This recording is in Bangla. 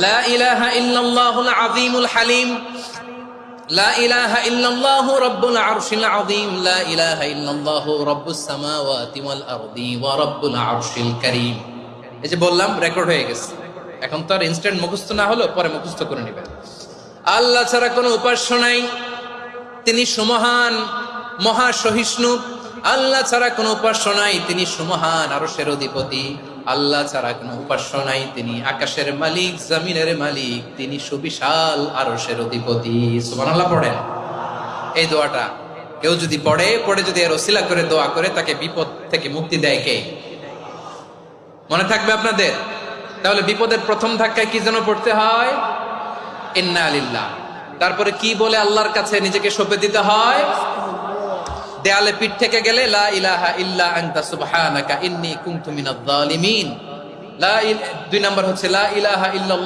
লা ইলাহা ইল্লাল্লাহুল আযীমুল হালিম, লা ইলাহা ইল্লাল্লাহু রাব্বুল আরশিল আযীম, লা ইলাহা ইল্লাল্লাহু রাব্বুস সামাওয়াতি ওয়াল আরদি ওয়া রাব্বুল আরশিল কারীম। এই যে বললাম, রেকর্ড হয়ে গেছে। এখন তো আর ইনস্ট্যান্ট মুখস্থ না হলো, পরে মুখস্থ করে নেবেন। আল্লাহ ছাড়া কোনো উপাস্য নাই, তিনি সুমহান, মহা সহিষ্ণু। আল্লাহ ছাড়া কোনো উপাস্য নাই, তিনি সুমহান, আরশের অধিপতি। আল্লাহ ছাড়া কোনো উপাস্য নাই, তিনি আকাশের মালিক, জমিনের মালিক, তিনি সুবিশাল আরশের অধিপতি। সুবহানাল্লাহ পড়েন। এই দোয়াটা কেউ যদি পড়ে যদি এর ওসিলা করে দোয়া করে, তাকে বিপদ থেকে মুক্তি দেয় কে? মনে থাকবে আপনাদের? তাহলে বিপদের প্রথম ধাক্কায় কি যেন পড়তে হয়? ইন্না লিল্লাহ। তারপরে কি বলে আল্লাহর কাছে নিজেকে সঁপে দিতে হয়? দেয়ালে পিঠ থেকে গেলে লা ইলাহা ইল্লা আনতা সুবহানাকা ইন্নী কুনতু মিনাজ জালিমিন। 2 নাম্বার হচ্ছে লা ইলাহা ইল্লাল্লাহ।